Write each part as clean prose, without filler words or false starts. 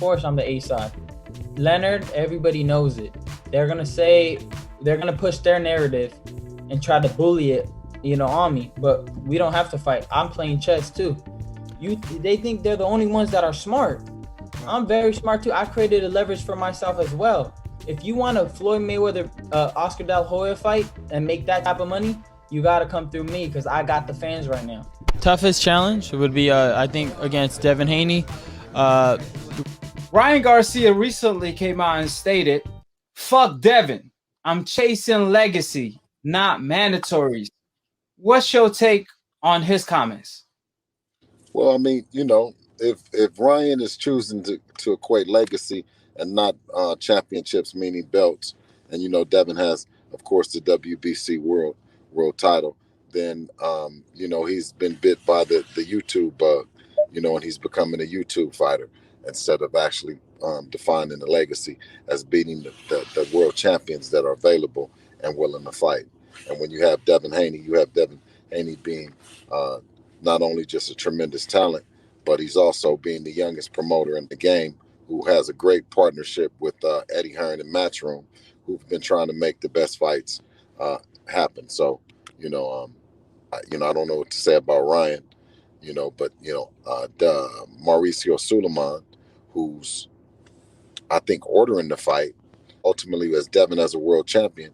course I'm the A side. Leonard, everybody knows it. They're gonna say, they're gonna push their narrative and try to bully it, on me. But we don't have to fight. I'm playing chess too. They think they're the only ones that are smart. I'm very smart too. I created a leverage for myself as well. If you want a Floyd Mayweather, Oscar De La Hoya fight and make that type of money, you gotta come through me because I got the fans right now. Toughest challenge would be, I think, against Devin Haney. Ryan Garcia recently came out and stated, "Fuck Devin. I'm chasing legacy, not mandatories." What's your take on his comments? Well, I mean, if Ryan is choosing to equate legacy and not championships, meaning belts, and Devin has, of course, the WBC world title, then he's been bit by the YouTube bug, and he's becoming a YouTube fighter instead of actually defining the legacy as beating the world champions that are available and willing to fight. And when you have Devin Haney, you have Devin Haney being not only just a tremendous talent, but he's also being the youngest promoter in the game, who has a great partnership with Eddie Hearn and Matchroom, who've been trying to make the best fights happen. So, I don't know what to say about Ryan, but Mauricio Suleiman, who's I think ordering the fight, ultimately as Devin as a world champion,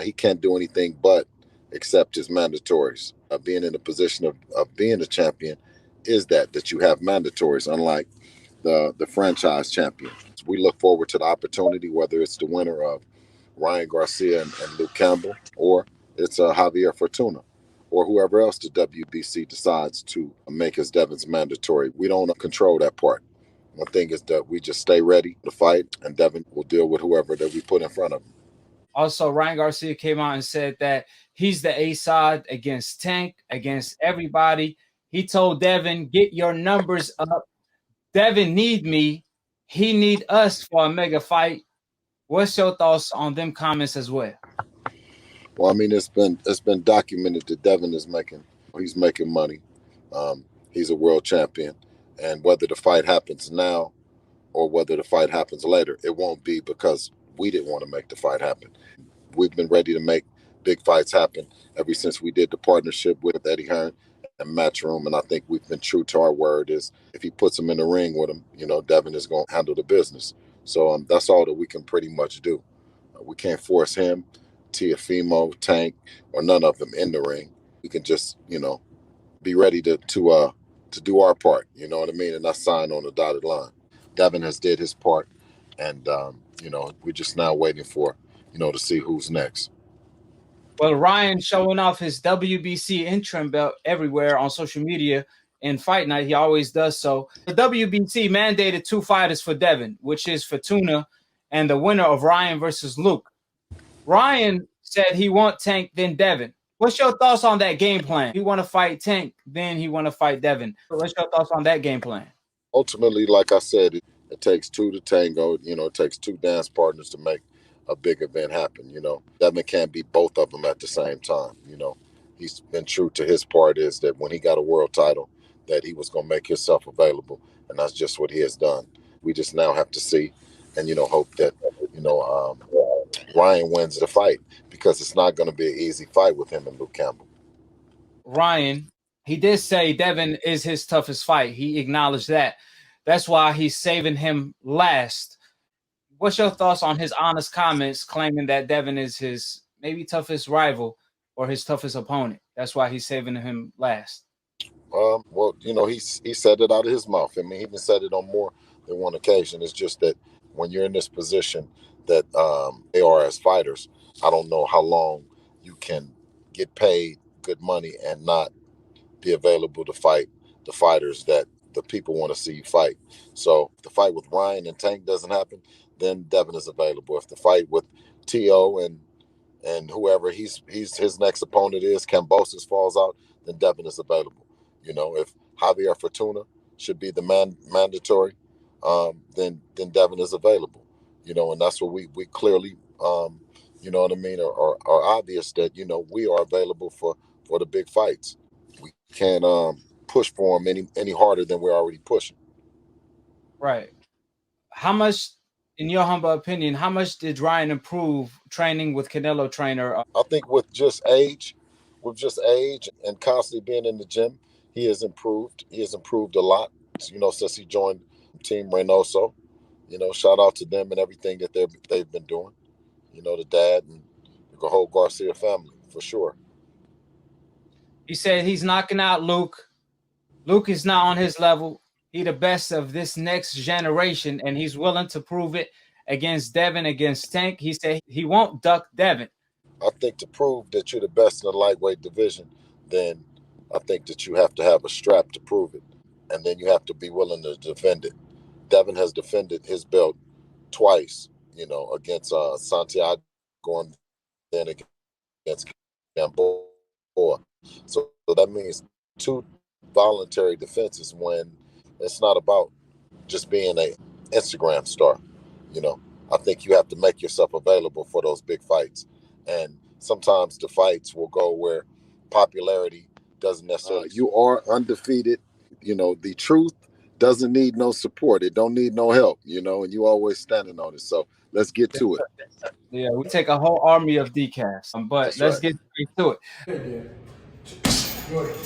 he can't do anything but accept his mandatories. Being in a position of being a champion is that you have mandatories, unlike the franchise champion. We look forward to the opportunity, whether it's the winner of Ryan Garcia and Luke Campbell, or it's Javier Fortuna, or whoever else the WBC decides to make as Devin's mandatory. We don't control that part. One thing is that we just stay ready to fight, and Devin will deal with whoever that we put in front of him. Also, Ryan Garcia came out and said that he's the A side against Tank, against everybody. He told Devin, "Get your numbers up. Devin need me. He need us for a mega fight." What's your thoughts on them comments as well? Well, I mean, it's been documented that Devin is making money. He's a world champion, and whether the fight happens now or whether the fight happens later, it won't be because we didn't want to make the fight happen. We've been ready to make big fights happen ever since we did the partnership with Eddie Hearn and Matchroom, and I think we've been true to our word. Is if he puts him in the ring with him, Devin is going to handle the business. So that's all that we can pretty much do. We can't force him, Tiafimo, Tank, or none of them in the ring. We can just, be ready to do our part. You know what I mean? And not sign on the dotted line. Devin has did his part, and we're just now waiting for to see who's next. Well, Ryan showing off his WBC interim belt everywhere on social media in Fight Night. He always does so. The WBC mandated 2 fighters for Devin, which is Fortuna and the winner of Ryan versus Luke. Ryan said he want Tank, then Devin. What's your thoughts on that game plan? He want to fight Tank, then he want to fight Devin. What's your thoughts on that game plan? Ultimately, like I said, it takes 2 to tango. It takes 2 dance partners to make a big event happen. Devin can't be both of them at the same time. He's been true to his part, is that when he got a world title, that he was going to make himself available, and that's just what he has done. We just now have to see and hope that Ryan wins the fight, because it's not going to be an easy fight with him and Luke Campbell. Ryan, he did say Devin is his toughest fight. He acknowledged that. That's why he's saving him last. What's your thoughts on his honest comments claiming that Devin is his maybe toughest rival or his toughest opponent? That's why he's saving him last. Well, he said it out of his mouth. I mean, he even said it on more than one occasion. It's just that when you're in this position that they are as fighters, I don't know how long you can get paid good money and not be available to fight the fighters that the people want to see you fight. So if the fight with Ryan and Tank doesn't happen, then Devin is available. If the fight with T.O. and whoever his next opponent is, Kambosos, falls out, then Devin is available. If Javier Fortuna should be the mandatory, then Devin is available. And that's what we clearly, what I mean, are obvious that, we are available for the big fights. We can't push for them any harder than we're already pushing. Right. How much, in your humble opinion, how much did Ryan improve training with Canelo trainer? I think with just age and constantly being in the gym, he has improved. He has improved a lot, since he joined Team Reynoso. Shout out to them and everything that they've been doing. The dad and the whole Garcia family, for sure. He said he's knocking out Luke. Luke is not on his level. He the best of this next generation, and he's willing to prove it against Devin, against Tank. He said he won't duck Devin. I think to prove that you're the best in the lightweight division, then I think that you have to have a strap to prove it, and then you have to be willing to defend it. Devin has defended his belt twice, against Santiago and then against Gamboa. So that means 2 voluntary defenses when it's not about just being an Instagram star. I think you have to make yourself available for those big fights. And sometimes the fights will go where popularity doesn't necessarily. You are undefeated. The truth doesn't need no support. It don't need no help, and you always standing on it. So let's get to it. Yeah, we take a whole army of decals, but That's let's right. get straight to it. Go ahead.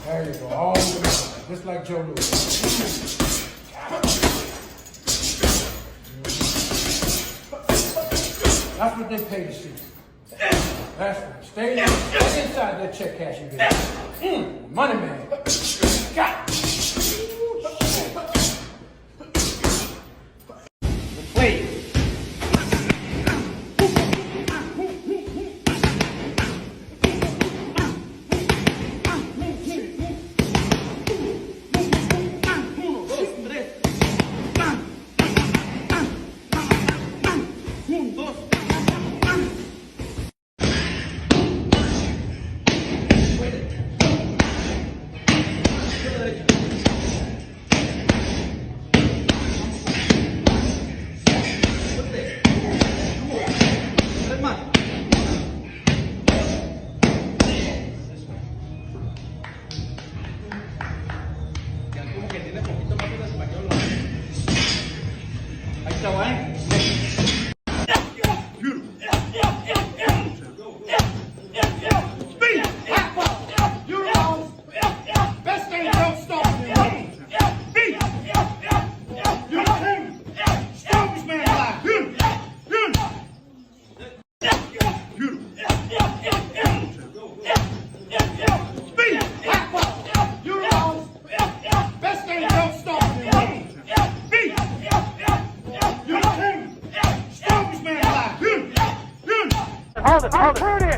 There you go. All the way down, just like Joe Louis. That's what they pay to see. That's right. Stay inside that check cashing business. Money man. Got it. Wait.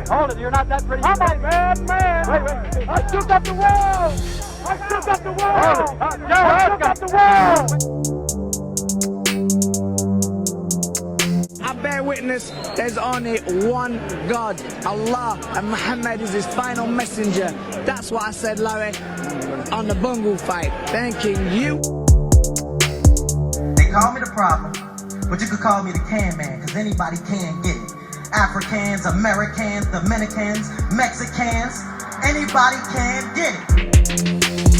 Hold it, you're not that pretty. I'm a bad man. Wait. I took up the world. I took up the world. I took up the world. I bear witness, there's only one God, Allah, and Muhammad is his final messenger. That's what I said, Larry, on the Bungle fight. Thanking you. They call me the problem, but you could call me the can man, because anybody can get it. Africans, Americans, Dominicans, Mexicans, anybody can get it.